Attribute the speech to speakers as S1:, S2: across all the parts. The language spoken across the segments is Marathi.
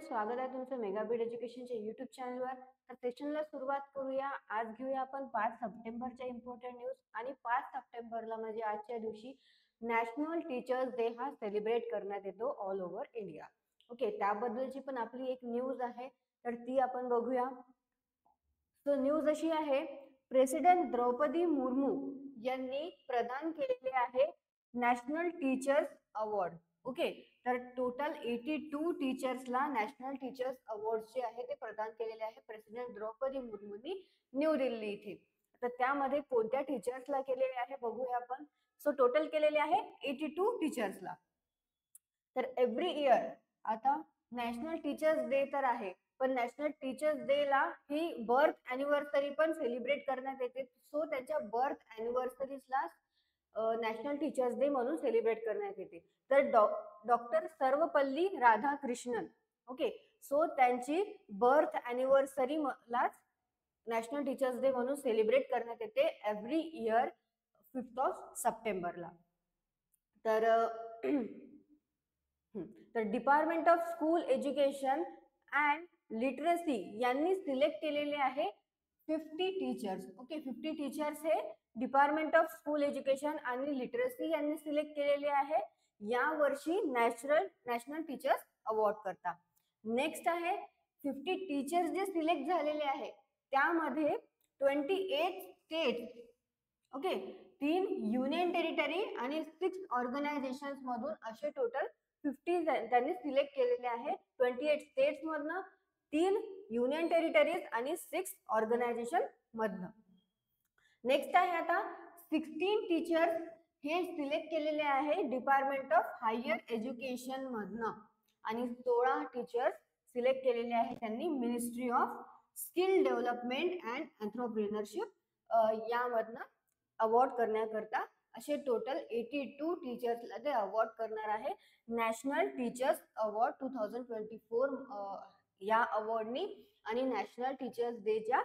S1: फ्रेंड्स, स्वागत आहे तुमचं मेगाबीट एज्युकेशनच्या यूट्यूब चॅनलवर. तर सेशनला सुरुवात करूया. आज घेऊया आपण 5 सप्टेंबरच्या इम्पॉर्टंट न्यूज. आणि 5 सप्टेंबरला म्हणजे आजच्या दिवशी नॅशनल टीचर्स डे हा सेलिब्रेट करण्यात येतो ऑल ओव्हर इंडिया. ओके, त्याबद्दलची पण आपली एक न्यूज आहे, तर ती आपण बघूया. सो न्यूज अशी आहे, प्रेसिडेंट द्रौपदी मुर्मू यांनी प्रदान केलेले आहे नॅशनल टीचर्स अवॉर्ड. ओके, तर टोटल 82 टीचर्सला नॅशनल टीचर्स अवॉर्ड जे आहे ते प्रदान केलेले आहे प्रेसिडेंट द्रौपदी मुर्मूंनी न्यू दिल्ली इथे. तर त्यामध्ये कोणत्या टीचर्सला केलेले आहे बघूया आपण. सो टोटल केलेले आहे 82 टीचर्सला. तर एव्हरी इयर आता नॅशनल टीचर्स डे तर आहे, पण नॅशनल टीचर्स डे ला ही बर्थ अॅनिव्हर्सरी पण सेलिब्रेट करण्यात येते. सो त्यांच्या बर्थ अॅनिव्हर्सरीला नॅशनल टीचर्स डे म्हणून सेलिब्रेट करण्यात येते. तर doctor Sarvepalli Radhakrishnan, okay, so त्यांची बर्थ अॅनिव्हर्सरी लाच नॅशनल टीचर्स डे म्हणून सेलिब्रेट करण्यात येते एव्हरी इयर 5 सप्टेंबरला. तर department of school education and literacy यांनी सिलेक्ट केलेले आहे 50 टीचर्स. ओके, 50 टीचर्स हे डिपार्टमेंट ऑफ स्कूल एज्युकेशन आणि लिटरसी यांनी सिलेक्ट केलेले आहे या वर्षी नॅशनल टीचर्स अवॉर्ड करता. नेक्स्ट आहे 50 टीचर्स जे सिलेक्ट झालेले आहे त्यामध्ये 28 स्टेट, ओके, 3 युनियन टेरिटरी आणि 6 ऑर्गनायझेशन्स मधून असे टोटल 50 त्यांनी सिलेक्ट केलेले आहे. 28 स्टेट्स मधनं, 3 युनियन टेरिटरीज आणि 6 ऑर्गनायझेशन मधनं. नेक्स्ट आहे आता 16 टीचर्स हे सिलेक्ट केलेले आहे डिपार्टमेंट ऑफ हायर एज्युकेशन मधनं आणि 16 टीचर्स सिलेक्ट केलेले आहे त्यांनी ministry of skill development and entrepreneurship यामधनं अवॉर्ड करण्याकरता असे टोटल 82 टीचर्सला ते अवॉर्ड करणार आहे. नॅशनल टीचर्स अवॉर्ड 2024 या अवॉर्डनी आणि नॅशनल टीचर्स डेच्या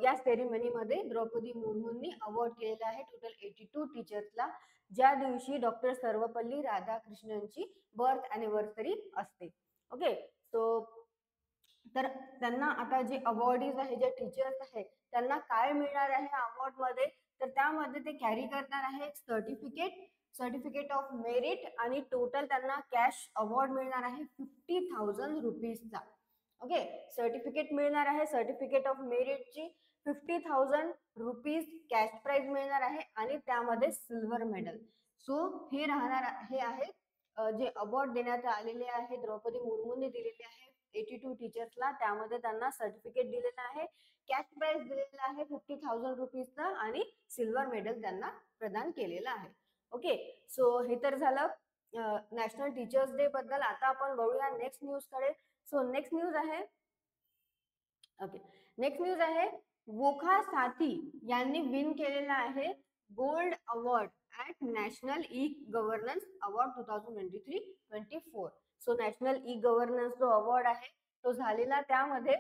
S1: या सेरेमनीमध्ये द्रौपदी मुर्मूंनी अवॉर्ड केलेला आहे टोटल 82 टीचर्सला, ज्या दिवशी डॉक्टर सर्वपल्ली राधाकृष्णनची बर्थ अॅनिव्हर्सरी असते. ओके, सो तर त्यांना आता जे अवॉर्डीज आहे, जे टीचर्स आहे, त्यांना काय मिळणार आहे अवॉर्ड मध्ये, तर त्यामध्ये ते कॅरी करणार आहे एक सर्टिफिकेट ऑफ मेरिट आणि टोटल त्यांना कॅश अवॉर्ड मिळणार आहे 50,000 रुपीजचा. ओके, सर्टिफिकेट मिळणार आहे, सर्टिफिकेट ऑफ मेरिटची 50,000 रुपीज कॅश प्राइज मिळणार आहे आणि त्यामध्ये सिल्वर मेडल. सो हे राहणार हे आहे जे अवॉर्ड देण्यात आलेले आहे, द्रौपदी मुर्मूंनी दिलेले आहे 82 टीचर्सला. त्यामध्ये त्यांना सर्टिफिकेट दिलेलं आहे, कॅश प्राइज दिलेला आहे 50,000 रुपीजचा आणि सिल्वर मेडल त्यांना प्रदान केलेलं आहे. ओके, सो हे तर झालं नॅशनल टीचर्स डे बद्दल. आता आपण बघूया नेक्स्ट न्यूज कडे. सो नेक्स्ट न्यूज आहे, ओके, नेक्स्ट न्यूज आहे वोखा साथी यांनी विन केलेला आहे gold award at national e governance award 2023-24. So national e governance जो अवॉर्ड आहे तो झालेला, त्यामध्ये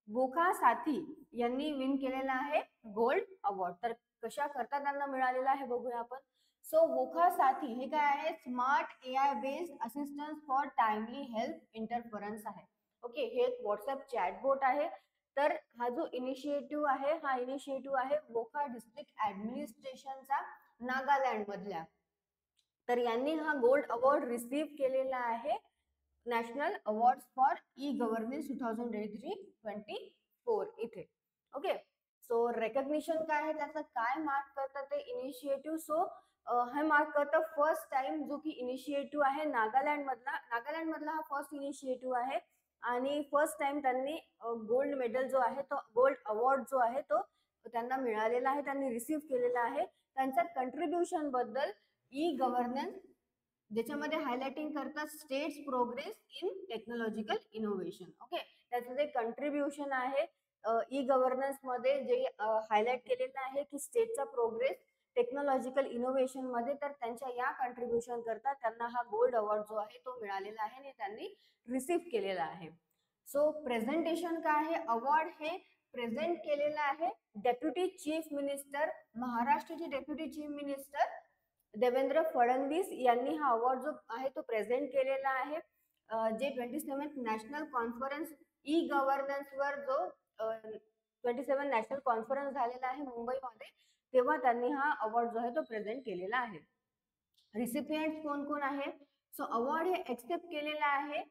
S1: वोखा साथी यांनी विन केलेला आहे गोल्ड अवॉर्ड. तर कशा करता त्यांना मिळालेला आहे बघूया आपण. सो वोखा साथी हे काय आहे, smart AI based assistance for timely health interference आहे. ओके, हे एक व्हॉट्सअप चॅटबोट आहे. तर हा जो इनिशिएटिव्ह आहे, हा इनिशिएटिव्ह आहे वोखा डिस्ट्रिक्ट ऍडमिनिस्ट्रेशनचा नागालँड मधल्या. तर यांनी हा गोल्ड अवॉर्ड रिसीव्ह केलेला आहे national award for e governance 2023-24 इथे. ओके, सो रेकग्निशन काय आहे, त्याचं काय मार्क करतात ते इनिशिएटिव्ह. सो हे मार्क करतं फर्स्ट टाइम जो की इनिशिएटिव्ह आहे नागालँड मधला हा फर्स्ट इनिशिएटिव्ह आहे आणि फर्स्ट टाइम त्यांनी गोल्ड मेडल जो आहे तो, गोल्ड अवॉर्ड जो आहे तो त्यांना मिळालेला आहे, त्यांनी रिसीव्ह केलेला आहे. त्यांच्या कंट्रीब्युशन बद्दल ई गव्हर्नन्स ज्याच्यामध्ये हायलाइटिंग करतात states progress in technological innovation. Okay, त्याचं जे कंट्रीब्युशन आहे ई गव्हर्नन्स मध्ये जे हायलाइट केलेलं आहे की स्टेटचा प्रोग्रेस टेक्नॉलॉजिकल इनोव्हेशन मध्ये, तर त्यांच्या या कंट्रीब्युशन करता त्यांना हा गोल्ड अवॉर्ड जो आहे तो मिळालेला आहे आणि त्यांनी रिसीव्ह केलेला आहे. सो प्रेझेंटेशन काय आहे, अवॉर्ड हे प्रेझेंट केलेलं आहे डेप्युटी चीफ मिनिस्टर, महाराष्ट्राचे deputy chief minister Devendra Fadnavis यांनी हा अवॉर्ड जो आहे तो प्रेझेंट केलेला आहे जे 27th national conference e governance वर जो 27 नॅशनल कॉन्फरन्स झालेला आहे मुंबईमध्ये, तेव्हा त्यांनी हा अवॉर्ड जो आहे तो प्रेझेंट केलेला आहे. रिसिपियंट कोण कोण आहे? सो अवॉर्ड हे एक्सेप्ट केलेला आहे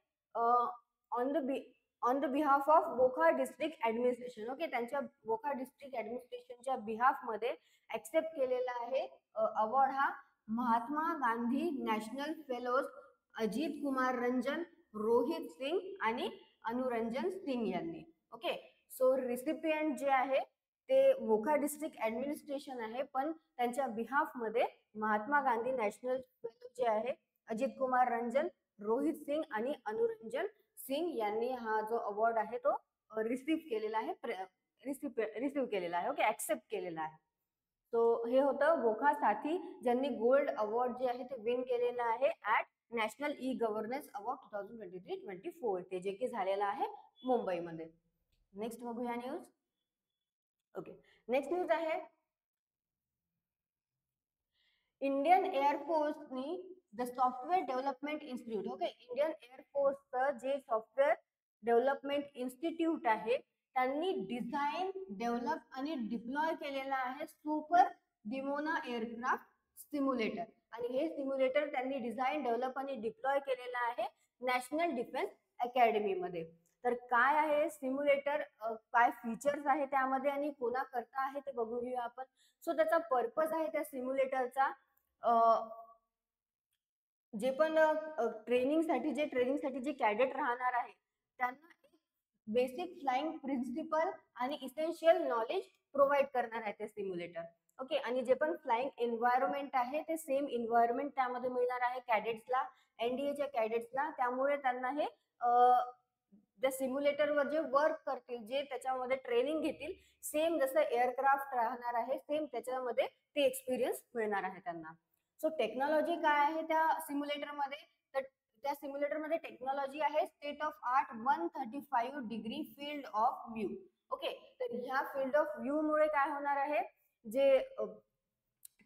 S1: on the behalf of Wokha district administration. Okay, त्यांच्या वोखा डिस्ट्रिक्ट ऍडमिनिस्ट्रेशनच्या बिहाफ मध्ये एक्सेप्ट केलेला आहे अवॉर्ड हा महात्मा गांधी नॅशनल फेलोज अजित कुमार रंजन, रोहित सिंग आणि अनुरंजन सिंग यांनी. ओके, सो रिसिपियंट जे आहे ते वोखा डिस्ट्रिक्ट ऍडमिनिस्ट्रेशन आहे, पण त्यांच्या बिहाफ मध्ये महात्मा गांधी नॅशनल फेलो जे आहे अजित कुमार रंजन, रोहित सिंग आणि अनुरंजन सिंग यांनी हा जो अवॉर्ड आहे तो रिसीव्ह केलेला आहे, रिसीव्ह केलेला आहे. ओके, ऍक्सेप्ट केलेला आहे. सो हे होतं वोखा साथी ज्यांनी गोल्ड अवॉर्ड जे आहे ते विन केलेलं आहे at national e governance award 2023-24, ते जे की झालेलं आहे मुंबईमध्ये. नेक्स्ट बघूया न्यूज. ओके, नेक्स्ट न्यूज आहे इंडियन एअरफोर्सनी the software development institute. Okay, Indian एअरफोर्सचं जे सॉफ्टवेअर डेव्हलपमेंट इन्स्टिट्यूट आहे त्यांनी डिझाईन, डेव्हलप आणि डिप्लॉय केलेला आहे सुपर डिमोना एअरक्राफ्ट सिम्युलेटर. आणि हे सिम्युलेटर त्यांनी डिझाईन, डेव्हलप आणि डिप्लॉय केलेलं आहे नॅशनल डिफेन्स अकॅडमी मध्ये. तर काय आहे सिम्युलेटर, काय फीचर्स आहे त्यामध्ये आणि कोणा करता आहे ते बघू घेऊया आपण. सो त्याचा पर्पज आहे त्या सिम्युलेटरचा जे पण ट्रेनिंगसाठी जे कॅडेट राहणार आहे त्यांना बेसिक फ्लाइंग प्रिन्सिपल आणि इसेन्शियल नॉलेज प्रोव्हाइड करणार आहे ते सिम्युलेटर. ओके, आणि जे पण फ्लाइंग एन्व्हायरमेंट आहे ते सेम एन्व्हायरमेंट त्यामध्ये मिळणार आहे कॅडेट्सला, एनडीएच्या कॅडेट्सला. त्यामुळे त्यांना हे त्या सिम्युलेटरवर जे वर्क करतील, जे त्याच्यामध्ये ट्रेनिंग घेतील, सेम जसं एअरक्राफ्ट राहणार आहे सेम त्याच्यामध्ये ते एक्सपिरियन्स मिळणार आहे त्यांना. सो टेक्नॉलॉजी काय आहे त्या सिम्युलेटरमध्ये? तर त्या सिम्युलेटरमध्ये टेक्नॉलॉजी आहे state of art 135 degree field of view. Okay, तर ह्या फील्ड ऑफ व्ह्यू मुळे काय होणार आहे, जे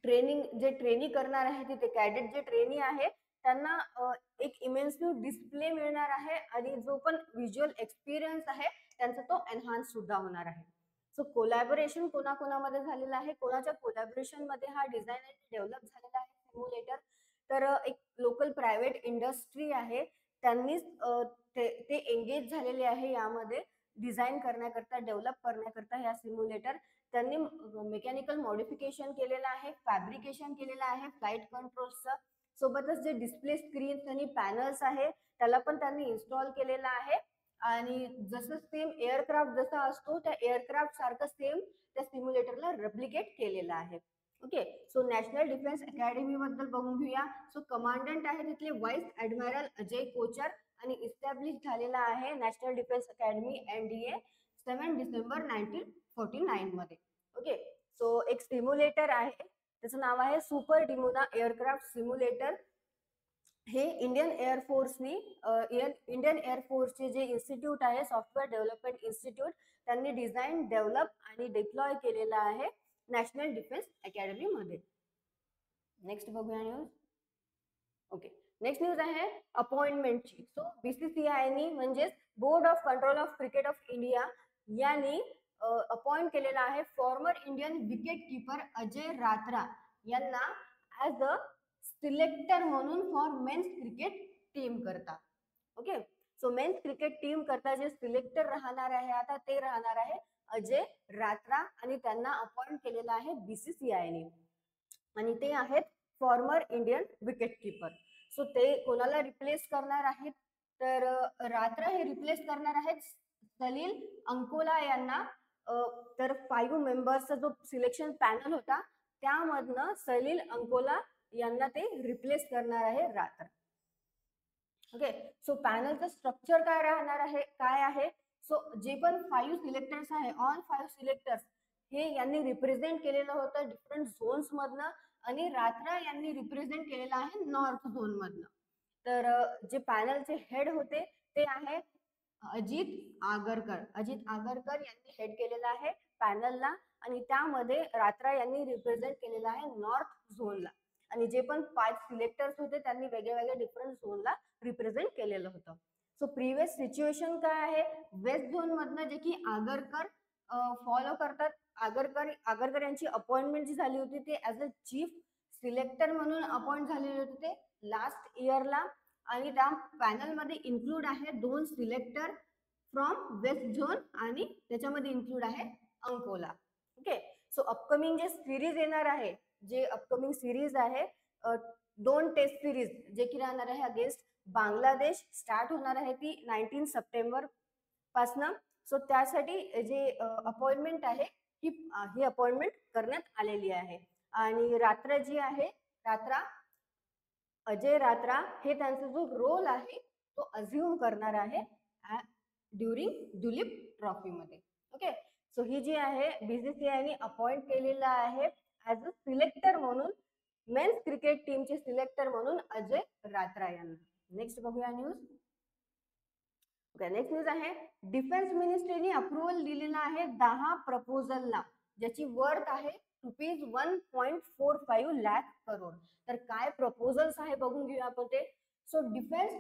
S1: ट्रेनिंग करणार आहे तिथे कॅडेट जे ट्रेनी आहे त्यांना एक इमेन्सिव्ह डिस्प्ले मिळणार आहे आणि जो पण व्हिज्युअल एक्सपिरियन्स आहे त्यांचा तो एनहान्स सुद्धा होणार आहे. सो कोलॅबोरेशन कोणाकोणामध्ये झालेलं आहे, कोणाच्या कोलॅबोरेशन मध्ये हा डिझाईन आणि डेव्हलप झालेला आहे सिम्युलेटर? तर एक लोकल प्रायव्हेट इंडस्ट्री आहे त्यांनीच ते एंगेज झालेले आहे यामध्ये डिझाईन करण्याकरता, डेव्हलप करण्याकरता ह्या सिम्युलेटर. त्यांनी मेकॅनिकल मॉडिफिकेशन केलेलं आहे, फॅब्रिकेशन केलेलं आहे फ्लाईट कंट्रोल्सचं. सोबतच जे डिस्प्ले स्क्रीन्स आणि पॅनल्स आहे त्याला पण त्यांनी इन्स्टॉल केलेलं आहे. आणि जसं सेम एअरक्राफ्ट जसा असतो त्या एअरक्राफ्ट सारखं सेम त्या सिम्युलेटरला रेप्लिकेट केलेलं आहे. Okay, so national defence academy बद्दल बघून घेऊया. सो कमांडंट आहे तिथले व्हाईस ऍडमिरल अजय कोचर आणि इस्टॅब्लिश झालेला आहे national defence academy NDA 7 December 1949 मध्ये. ओके, सो एक सिम्युलेटर आहे त्याचं नाव आहे सुपर डिमोना एअरक्राफ्ट सिम्युलेटर. हे इंडियन एअरफोर्सचे जे इन्स्टिट्यूट आहे सॉफ्टवेअर डेव्हलपमेंट इन्स्टिट्यूट त्यांनी डिझाईन, डेव्हलप आणि डिप्लॉय केलेला आहे नॅशनल डिफेन्स अकॅडमी मध्ये. नेक्स्ट बघूया न्यूज. ओके, नेक्स्ट न्यूज आहे अपॉइंटमेंटची. सो BCCI म्हणजेच board of control of cricket of India यांनी अपॉइंट केलेला आहे former Indian wicket keeper Ajay Ratra यांना ऍज अ सिलेक्टर म्हणून फॉर मेन्स क्रिकेट टीम करता. Okay, so men's cricket team करता जे सिलेक्टर राहणार आहे आता ते राहणार आहे अजय रात्रा आणि त्यांना अपॉइंट केलेला आहे BCCI आणि ते आहेत farmer Indian wicket keeper. So ते कोणाला रिप्लेस करणार आहेत? तर रात्रा हे रिप्लेस करणार आहेत सलील अंकोला यांना. तर 5 मेंबर्सचा जो सिलेक्शन पॅनल होता त्यामधनं सलील अंकोला यांना ते रिप्लेस करणार आहे रात्र. ओके, सो पॅनलचं स्ट्रक्चर काय राहणार आहे, काय आहे? सो जे पण 5 सिलेक्टर्स आहे, ऑल 5 सिलेक्टर्स हे यांनी रिप्रेझेंट केलेलं होतं डिफरंट झोन्स मधनं आणि रात्रा यांनी रिप्रेझेंट केलेलं आहे नॉर्थ झोन मधनं. तर जे पॅनलचे हेड होते ते आहे अजित आगरकर यांनी हेड केलेला आहे पॅनलला आणि त्यामध्ये रात्रा यांनी रिप्रेझेंट केलेला आहे नॉर्थ झोनला. आणि जे पण 5 सिलेक्टर्स होते त्यांनी वेगळ्या डिफरंट झोनला रिप्रेझेंट केलेलं होतं. सो प्रिव्हियस सिच्युएशन काय आहे, वेस्ट झोन मधनं जे की आगरकर फॉलो करतात, आगरकर यांची अपॉइंटमेंट जी झाली होती ते ऍज अ चीफ सिलेक्टर म्हणून अपॉइंट झालेले होते ते लास्ट इयरला, आणि त्या पॅनल मध्ये इन्क्लूड आहे 2 सिलेक्टर फ्रॉम वेस्ट झोन आणि त्याच्यामध्ये इन्क्लूड आहे अंकोला. ओके, सो अपकमिंग जे सिरीज येणार आहे, जे अपकमिंग सिरीज आहे 2 टेस्ट सिरीज जे की राहणार आहे अगेन्स्ट बांगलादेश, स्टार्ट होणार आहे ती 19 सप्टेंबर पासनं. सो त्यासाठी जे अपॉइंटमेंट आहे ही अपॉइंटमेंट करण्यात आलेली आहे. आणि रात्रा जी आहे, अजय रात्रा हे त्यांचा जो रोल आहे तो अझ्युम करणार आहे ड्युरिंग दुलीप ट्रॉफी मध्ये. ओके, सो ही जी आहे बीसीसीआयने अपॉइंट केलेला आहे ऍज अ सिलेक्टर म्हणून, मेन्स क्रिकेट टीमचे सिलेक्टर म्हणून अजय रात्रा यांना. नेक्स्ट बघूया न्यूज. ओके, नेक्स्ट न्यूज आहे डिफेन्स मिनिस्ट्रीने अप्रुव्हल दिलेला आहे 10 प्रपोजलला, ज्याची वर्थ आहे ₹1.45 लाख करोड. तर काय प्रपोजल्स आहे बघून घेऊया आपण ते. So defence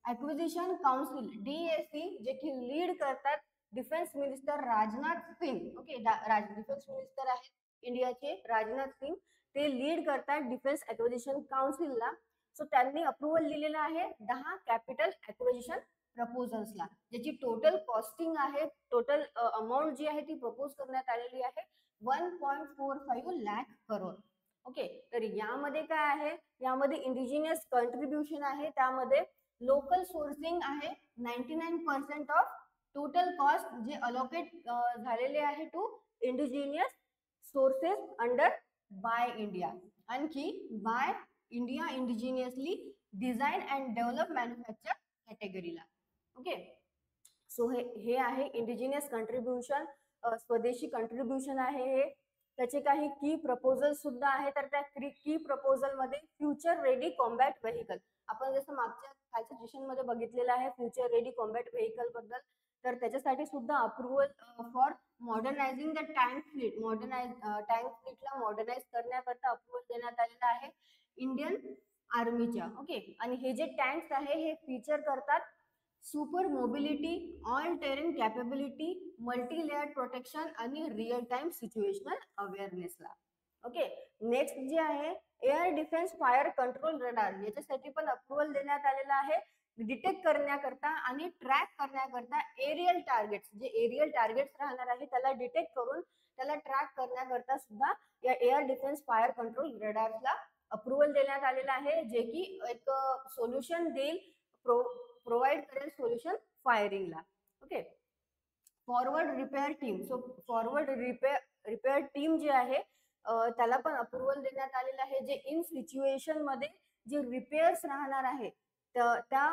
S1: acquisition council DAC जे की लीड करतात defence minister Rajnath Singh. Okay, defence minister आहेत इंडियाचे राजनाथ सिंग, ते लीड करतात डिफेन्स ॲक्विजिशन काउन्सिलला. सो त्यांनी अप्रुव्हल दिलेलं आहे 10 कॅपिटल ॲक्विजिशन प्रपोजल्सला, ज्याची टोटल कॉस्टिंग आहे, टोटल अमाऊंट जी आहे ती प्रपोज करण्यात आलेली आहे 1.45 लाख करोड. ओके, तर यामध्ये काय आहे, यामध्ये इंडिजिनियस कंट्रीब्युशन आहे, त्यामध्ये लोकल सोर्सिंग आहे 99% ऑफ टोटल कॉस्ट जे अलोकेट झालेले आहे to indigenous sources under buy India. आणखी buy India indigenously design and develop manufacture कॅटेगरीला. ओके, सो हे आहे इंडिजिनियस कंट्रीब्युशन, स्वदेशी कंट्रीब्युशन आहे हे. त्याचे काही की प्रपोजल सुद्धा आहे, तर त्या की प्रपोजल मध्ये फ्युचर रेडी कॉम्बॅट व्हेकल, आपण जसं खालच्या सेशन मध्ये बघितलेलं आहे फ्युचर रेडी कॉम्बॅट व्हेकल बद्दल, तर त्याच्यासाठी सुद्धा approval for modernising the tank fleet, tank फ्लीटला मॉडर्नाइज करण्याकरता अप्रुव्हल देण्यात आलेला आहे इंडियन आर्मीच्या. ओके, आणि हे जे टँक्स आहे हे फीचर करतात super mobility, all terrain capability, multi layer protection आणि रिअल टाइम सिच्युएशनल अवेअरनेसला. ओके, नेक्स्ट जे आहे air defence fire control radar, याच्यासाठी पण अप्रुव्हल देण्यात आलेला आहे डिटेक्ट करण्याकरता आणि ट्रॅक करण्याकरता एरियल टार्गेट्स, जे एरियल टार्गेट्स राहणार आहे त्याला डिटेक्ट करून त्याला ट्रॅक करण्याकरता सुद्धा या एअर डिफेन्स फायर कंट्रोल रडारला अप्रुव्हल देण्यात आलेला आहे, जे की एक सोल्युशन देईल, प्रोव्हाइड करेल सोल्युशन फायरिंगला. Okay, forward repair team, so forward repair team जे आहे त्याला पण अप्रुव्हल देण्यात आलेलं आहे, जे इन सिच्युएशन मध्ये जे रिपेअर्स राहणार आहे त्या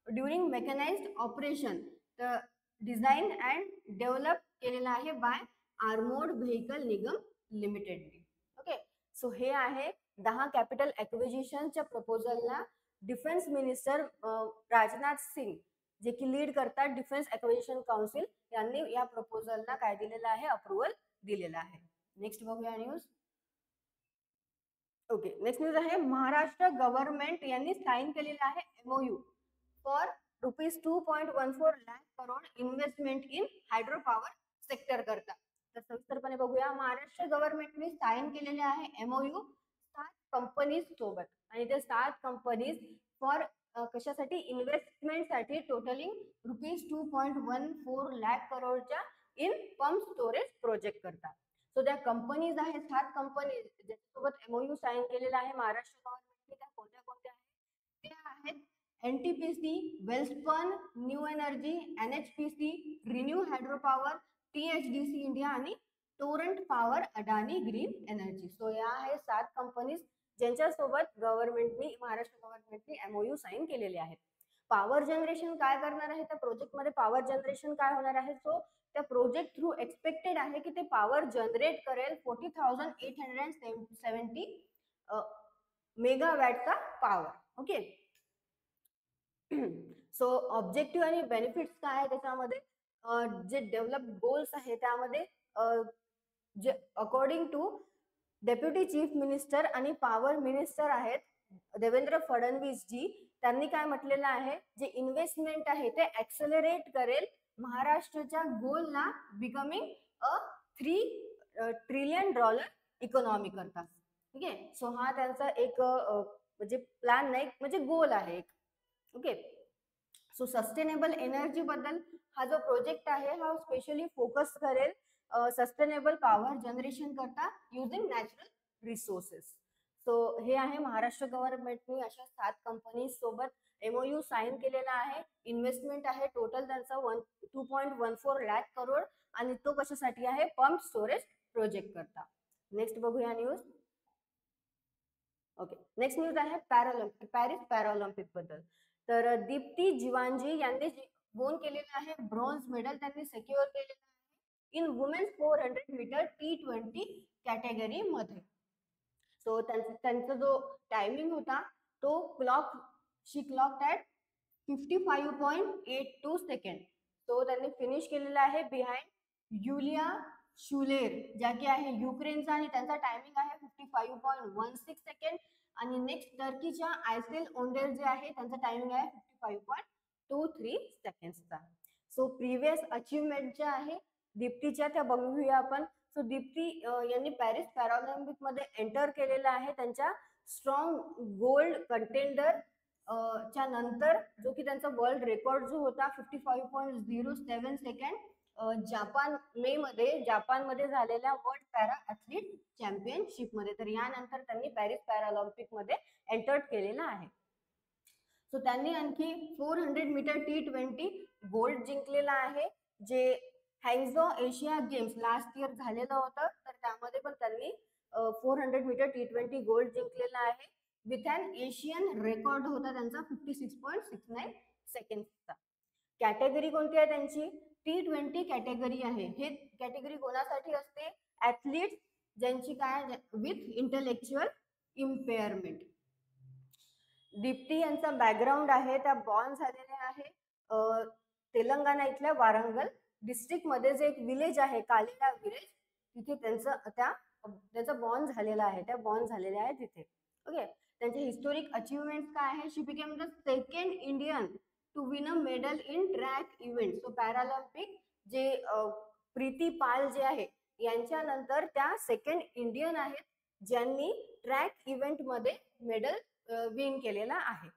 S1: during mechanised operation design and develop केलेला आहे by armoured vehicle Nigam limited. Okay, so हे आहे 10 कॅपिटल ॲक्विजिशनच्या प्रपोजलला डिफेन्स मिनिस्टर राजनाथ सिंग जे की लीड करतात डिफेन्स ॲक्विजिशन काउन्सिल यांनी या प्रपोजलला काय दिलेलं आहे, अप्रुव्हल दिलेलं आहे. नेक्स्ट बघूया न्यूज. ओके, नेक्स्ट न्यूज आहे महाराष्ट्र गव्हर्नमेंट यांनी साइन केलेला आहे MOU for ₹2.14 lakh crore investment in hydro power sector करता. तर सविस्तरपणे बघूया. महाराष्ट्र गव्हर्नमेंटने साइन केलेले आहे MOU 7 कंपनीज सोबत, आणि ते 7 कंपनीज फॉर कशासाठी, इन्व्हेस्टमेंटसाठी टोटलिंग ₹2.14 लाख करोडच्या इन पंप स्टोरेज प्रोजेक्ट करतात. सो त्या कंपनीज आहेत 7 कंपनी ज्याच्यासोबत MOU साइन केलेला आहे महाराष्ट्र गव्हर्नमेंटने. त्या कोणत्या कोणत्या आहेत, ते आहेत NTPC, Welspun, new energy, NHPC, renew hydro power, THDC India आणि टोरंट पॉवर, अडानी ग्रीन एनर्जी. सो या आहे 7 कंपनीज ज्यांच्यासोबत महाराष्ट्र गव्हर्नमेंटने MOU साइन केलेले आहेत. पॉवर जनरेशन काय करणार आहे त्या प्रोजेक्ट मध्ये, पॉवर जनरेशन काय होणार आहे, सो त्या प्रोजेक्ट थ्रू एक्सपेक्टेड आहे की ते पॉवर जनरेट करेल 40,870 मेगावॅटचा पॉवर. ओके, सो ऑब्जेक्टिव्ह आणि बेनिफिट्स काय आहे त्याच्यामध्ये, जे डेव्हलप गोल्स आहे त्यामध्ये जे according to deputy chief minister आणि पॉवर मिनिस्टर आहेत देवेंद्र फडणवीस जी त्यांनी काय म्हटलेलं आहे, जे इन्व्हेस्टमेंट आहे ते ऍक्सेलरेट करेल महाराष्ट्राच्या गोलला बिकमिंग अ $3 ट्रिलियन इकॉनॉमी करता. ठीक आहे. सो हा त्यांचा एक म्हणजे प्लॅन नाही, म्हणजे गोल आहे एक. ओके. सो सस्टेनेबल एनर्जी बद्दल हा जो प्रोजेक्ट आहे हा स्पेशली फोकस करेल सस्टेनेबल पॉवर जनरेशन करता युजिंग नॅचरल रिसोर्सेस. सो हे आहे महाराष्ट्र गव्हर्नमेंटने अशा 7 कंपनी सोबत MOU साइन केलेला आहे. इन्व्हेस्टमेंट आहे टोटल त्यांचा 2.14 लाख करोड आणि तो कशासाठी आहे, पंप स्टोरेज प्रोजेक्ट करता. नेक्स्ट बघूया न्यूज. ओके. नेक्स्ट न्यूज आहे पॅरिस पॅरालिम्पिक बद्दल. तर दीप्ती जीवांजी यांनी वोन केलेलं आहे ब्रॉन्झ मेडल त्यांनी सिक्युअर केलेलं आहे in women's 400 metre T20 category मध्ये. सो त्यांचा जो टायमिंग होता तो शी क्लॉक ॲट 55.82 सेकंड. तो त्यांनी फिनिश केलेला आहे बिहाइंड युलिया शुलेर ज्या की आहे युक्रेनचा आणि त्यांचा टायमिंग आहे 55.16 सेकंड. आणि नेक्स्ट टर्कीच्या आयसेल ओंडेर जे आहे त्यांचा टायमिंग आहे 55.23 सेकंड्सचा. सो प्रिव्हियस अचीवमेंट ज्या आहे दीप्तीच्या त्या बघूया आपण. सो दीप्ती यांनी पॅरिस पॅरालिम्पिक मध्ये एंटर केलेला आहे त्यांच्या स्ट्रॉंग गोल्ड कंटेंडर च्या नंतर, जो की त्यांचा वर्ल्ड रेकॉर्ड जो होता 55.07 सेकंड जापान मध्ये झालेल्या वर्ल्ड पॅरा ऍथलीट चॅम्पियनशिप मध्ये. तर यानंतर त्यांनी पॅरिस पॅरालिम्पिक मध्ये एंटर केलेला आहे. सो त्यांनी आणखी 400 मीटर T20 गोल्ड जिंकलेला आहे, जे हँगझो एशिया गेम्स लास्ट इयर झालेलं होतं. तर त्यामध्ये पण त्यांनी 400 मीटर T20 गोल्ड जिंकलेला आहे विथ अन एशियन रेकॉर्ड होता त्यांचा 56.69 सेकंडचा. कॅटेगरी कोणती आहे त्यांची, T20 कॅटेगरी आहे. हे कॅटेगरी कोणासाठी असते, ऍथलीट ज्यांची काय विथ इंटेलेक्च्युअल इम्पेअरमेंट. दीप्ती यांचा बॅकग्राऊंड आहे त्या बॉर्न झालेल्या आहे तेलंगणा इथल्या वारंगल डिस्ट्रिक्ट मध्ये जे एक विलेज आहे कालिका विलेज, तिथे त्यांचा बॉर्न झालेला आहे, त्या बॉर्न झालेल्या आहे तिथे. ओके. त्यांचे हिस्टोरिक अचीवमेंट काय आहे, she became the second Indian to win a medal in track event. So Paralympic जे प्रीती पाल जे आहे यांच्यानंतर त्या सेकंड इंडियन आहेत ज्यांनी ट्रॅक इव्हेंट मध्ये मेडल विन केलेला आहे.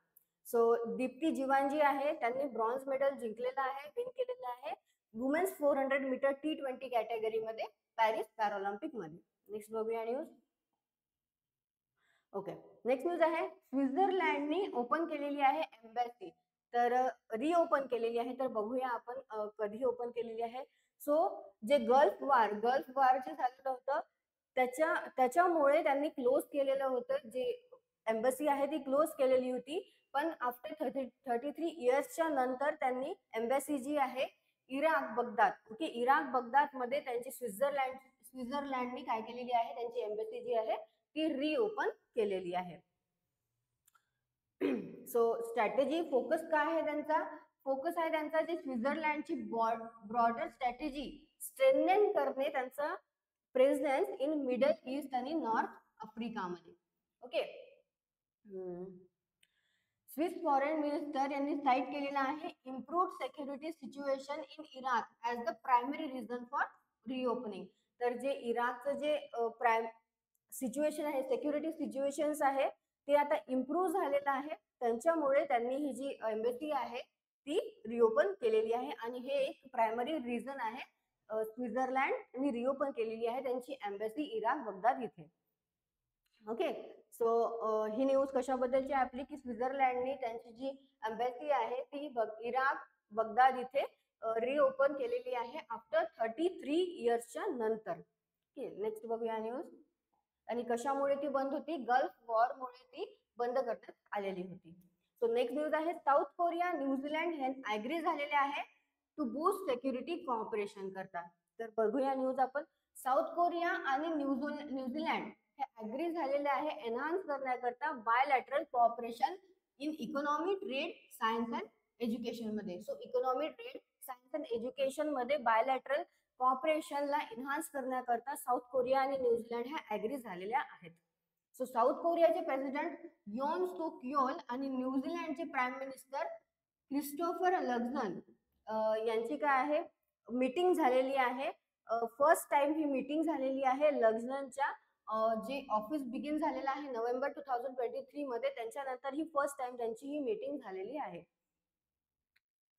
S1: सो दीप्ती जीवांजी आहे त्यांनी ब्रॉन्झ मेडल जिंकलेला आहे, विन केलेला आहे वुमेन्स 400 मीटर T20 कॅटेगरी मध्ये पॅरिस पॅरालिम्पिक मध्ये. नेक्स्ट बघूया न्यूज. ओके. नेक्स्ट न्यूज आहे स्वित्झर्लंडनी ओपन केलेली आहे एम्बॅसी. तर रिओपन केलेली आहे. तर बघूया आपण कधी ओपन केलेली आहे. सो जे गल्फ वार जे झालेलं होतं त्याच्यामुळे त्यांनी क्लोज केलेलं होतं, जे एम्बसी आहे ती क्लोज केलेली होती. पण आफ्टर 33 इयर्सच्या नंतर त्यांनी एम्बॅसी जी आहे Iraq Baghdad, okay, Iraq Baghdad मध्ये त्यांची स्वित्झर्लंडनी काय केलेली आहे, त्यांची एम्बसी जी आहे ती रिओपन केलेली आहे. सो स्ट्रॅटेजी फोकस काय आहे त्यांचा, फोकस आहे त्यांचा जे स्वित्झर्लंडची ब्रॉडर स्ट्रॅटेजी स्ट्रेंथन करणे, त्यांचा प्रेझेन्स इन मिडल ईस्ट आणि नॉर्थ आफ्रिकामध्ये. ओके. स्विस फॉरेन मिनिस्टर यांनी साईट केलेला आहे improved security situation in Iraq as the primary reason for reopening. तर जे इराकचं जे सिच्युएशन आहे, सिक्युरिटी सिच्युएशन्स आहे ते आता इम्प्रूव्ह झालेलं आहे, त्यांच्यामुळे त्यांनी ही जी एम्बसी आहे ती रिओपन केलेली आहे. आणि हे एक प्रायमरी रिझन आहे स्वित्झर्लंड रिओपन केलेली आहे त्यांची एम्बसी इराक बगदाद इथे. ओके. सो ही न्यूज कशाबद्दलची आपली, की स्वित्झर्लंडनी त्यांची जी एम्बॅसी आहे ती इराक बगदाद इथे रिओपन केलेली आहे आफ्टर 33 इयर्सच्या नंतर. ओके. नेक्स्ट बघूया न्यूज. आणि कशामुळे ती बंद होती, गल्फ वॉर मुळे ती बंद करण्यात आलेली होती. सो नेक्स्ट न्यूज आहे साऊथ कोरिया न्यूझीलंड हे ऍग्री झालेले आहे टू बूस्ट सिक्युरिटी कॉपरेशन करतात. तर बघूया न्यूज आपण. साऊथ कोरिया आणि न्यूझीलंड हे ऍग्री झालेले आहे एनहान्स करण्याकरता bilateral cooperation in economy, trade, science and education मध्ये. So economy, trade, science and education मध्ये बायलॅटरल कॉपरेशनला एनहान्स करण्याकरता साऊथ कोरिया आणि न्यूझीलंड ह्या ऍग्री झालेल्या आहेत. सो साऊथ कोरियाचे प्रेसिडेंट योन सूक योल आणि न्यूझीलंडचे प्राईम मिनिस्टर क्रिस्टोफर लक्झन यांची काय आहे मीटिंग झालेली आहे. फर्स्ट टाइम ही मीटिंग झालेली आहे लक्झनच्या जे ऑफिस बिगिन झालेलं आहे नोव्हेंबर 2023 मध्ये, त्यांच्यानंतर ही फर्स्ट टाइम त्यांची ही मीटिंग झालेली आहे.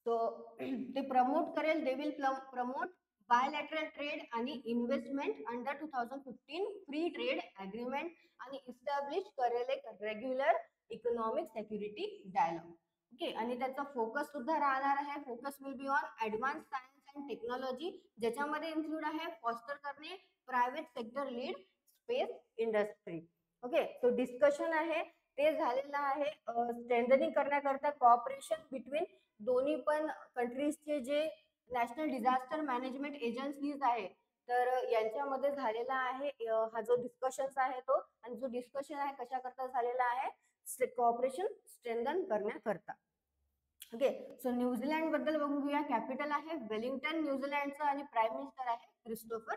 S1: सो ते प्रमोट करेल, they will promote bilateral trade आणि investment under 2015 free trade agreement आणि इस्टॅब्लिश करेल एक regular economic security dialogue. Okay, आणि त्याचा फोकस सुद्धा राहणार आहे. Focus will be on advance science and technology, ज्याच्यामध्ये इन्क्लूड आहे फॉस्टर करणे private sector lead space industry. Okay, so discussion आहे ते झालेलं आहे. स्ट्रेंथनिंग करण्याकरता कॉपरेशन बिटवीन दोन्ही पण कंट्रीजचे जे नॅशनल डिझास्टर मॅनेजमेंट एजन्सीज आहे तर यांच्यामध्ये झालेला आहे हा जो डिस्कशन आहे तो. आणि जो डिस्कशन आहे कशा करता झालेला आहे कॉपरेशन स्ट्रेंथन करण्याकरता. ओके, सो न्यूझीलंड बद्दल बघून घेऊया. कॅपिटल आहे वेलिंग्टन न्यूझीलंडचं आणि प्राईम मिनिस्टर आहे क्रिस्टोफर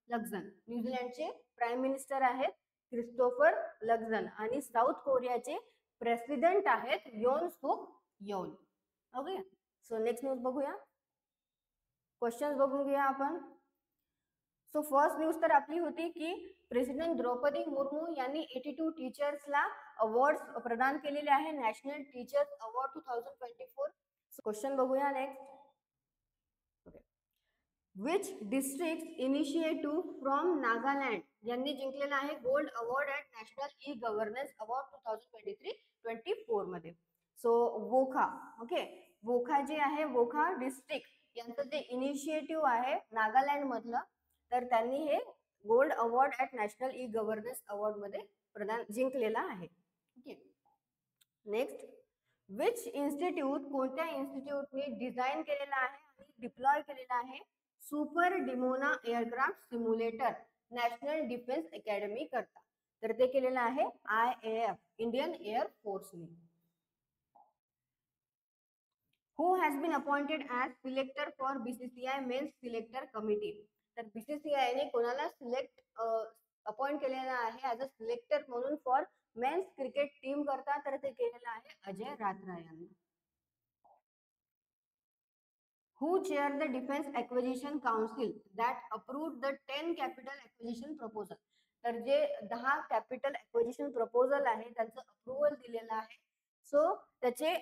S1: लक्झन. न्यूझीलंडचे प्राईम मिनिस्टर आहेत क्रिस्टोफर लक्झन आणि साऊथ कोरियाचे प्रेसिडेंट आहेत Yoon Suk Yeol. Okay, so next news बघूया. क्वेश्चन बघून घेऊया आपण. सो फर्स्ट न्यूज तर आपली होती की प्रेसिडेंट द्रौपदी मुर्मू यांनी 82 टीचर्सला अवॉर्ड्स प्रदान केलेले आहे, नॅशनल टीचर्स अवॉर्ड 2024. क्वेश्चन बघूया next. Which district initiative from Nagaland यांनी जिंकलेला आहे gold award at national e governance award 2023-24 मध्ये. सो वोखा. ओके, वोखा जे आहे वोखा डिस्ट्रिक्ट यांचं जे इनिशिएटिव्ह आहे नागालँड मधलं, तर त्यांनी हे gold award at national e governance award मध्ये जिंकलेला आहे. Okay, next. विच इन्स्टिट्यूट कोणत्या इन्स्टिट्यूटने डिझाईन केलेला आहे आणि डिप्लॉय केलेला आहे super Dimona aircraft simulator national defence academy करता? तर ते केलेलं आहे IAF इंडियन एअर फोर्सने. Who has been appointed as selector for BCCI men's selector committee? तर BCCI ने कोणाला सिलेक्ट अपॉइंट केलेला आहे ॲज अ सिलेक्टर म्हणून फॉर मेन्स क्रिकेट टीम करता? तर ते केलेलं आहे अजय रात्रा यांना. Who chaired the Defense Acquisition Council that approved the 10 capital acquisition proposal? तर जे 10 कॅपिटल ऍक्विजिशन प्रपोजल आहे त्यांचं अप्रुव्हल दिलेलं आहे. सो त्याचे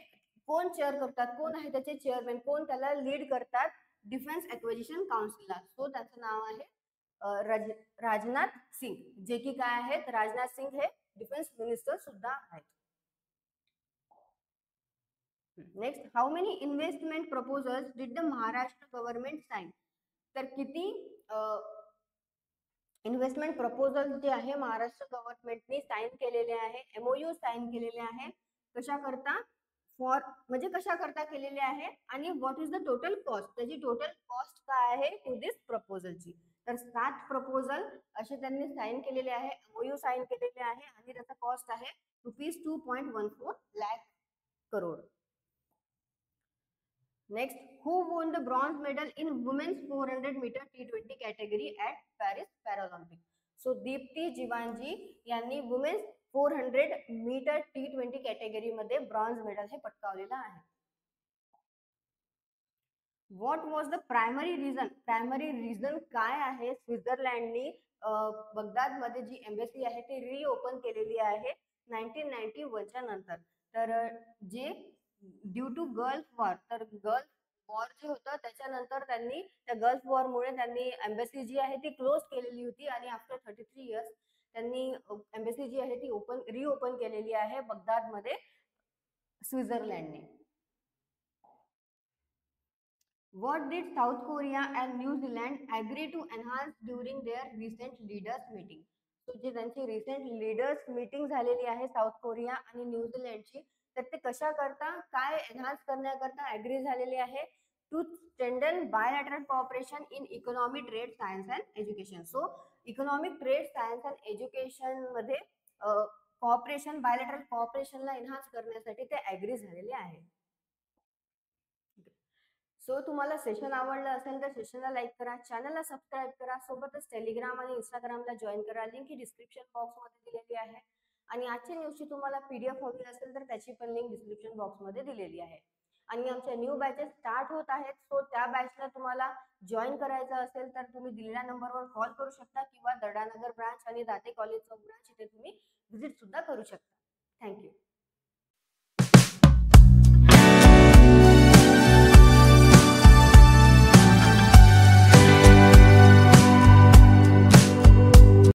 S1: कोण चेअर करतात, कोण आहे त्याचे चेअरमॅन, कोण त्याला लीड करतात डिफेन्स ऍक्विजिशन काउन्सिलला? सो त्याचं नाव आहे राजनाथ सिंग, जे की काय आहेत राजनाथ सिंग हे डिफेन्स मिनिस्टर सुद्धा आहेत. Next, how many investment proposals did the Maharashtra government sign? तर किती इन्व्हेस्टमेंट प्रपोजल जे आहे महाराष्ट्र गव्हर्नमेंटने साइन केलेले आहे, MOU साइन केलेले आहे. कशा करता? फॉर म्हणजे कशा करता केलेले आहे आणि what is the total cost, त्याची टोटल कॉस्ट काय आहे टू दिस प्रपोजलची? तर 7 प्रपोजल असे त्यांनी साइन केलेले आहे, MOU साइन केलेले आहे आणि त्याचा कॉस्ट आहे ₹2.14 lakh crore. Next, who won the bronze medal in women's 400 meter T20 category at Paris Paralympics? So Deepti Jeevanji यांनी वुमेन्स 400 मीटर T20 कॅटेगरी मध्ये ब्रॉन्झ मेडल हे पटकावलेलं आहे. What was the primary reason? Primary reason काय आहे स्वित्झर्लंडनी बगदाद मध्ये जी एम्बेसी आहे ती रिओपन केलेली आहे 1991 च्या नंतर? तर जे ड्यू टू गल्फ वॉर, तर गल्फ वॉर जे होतं त्याच्यानंतर त्यांनी त्या गल्फ वॉर मुळे त्यांनी एम्बेसी जी आहे ती क्लोज केलेली होती आणि आफ्टर 33 इयर्स त्यांनी एम्बेसी जी आहे ती रिओपन केलेली आहे बगदाद मध्ये स्वित्झर्लंडने. What did South Korea and New Zealand agree to enhance during their recent leaders meeting? So जे त्यांची रिसेंट लीडर्स मीटिंग झालेली आहे साऊथ कोरिया आणि न्यूझीलंडची, तर ते कशा करता काय एनहान्स करण्याकरता ऍग्री झालेले आहे? To strengthen bilateral cooperation in economy trade science and education. So economic trade science and education मध्ये कॉपरेशन बायलॅटरल कॉपरेशनला एनहान्स करण्यासाठी ते ऍग्री झालेले आहे. सो तुम्हाला सेशन आवडलं असेल तर सेशनला लाईक करा, चॅनलला सबस्क्राईब करा, सोबतच टेलिग्राम आणि इंस्टाग्रामला जॉईन करा. लिंक ही डिस्क्रिप्शन बॉक्स मध्ये दिलेली आहे. आणि आजच्या न्यूजची तुम्हाला PDF हवी असेल तर त्याची पण लिंक डिस्क्रिप्शन बॉक्समध्ये दिलेली आहे. आणि आमच्या न्यू बॅचेस स्टार्ट होत आहेत, सो त्या बॅचला तुम्हाला जॉईन करायचं असेल तर तुम्ही दिलेल्या नंबरवर कॉल करू शकता किंवा दर्डानगर ब्रांच आणि दाते कॉलेज चौक ब्रांच इथे तुम्ही व्हिजिट सुद्धा करू शकता. थँक्यू.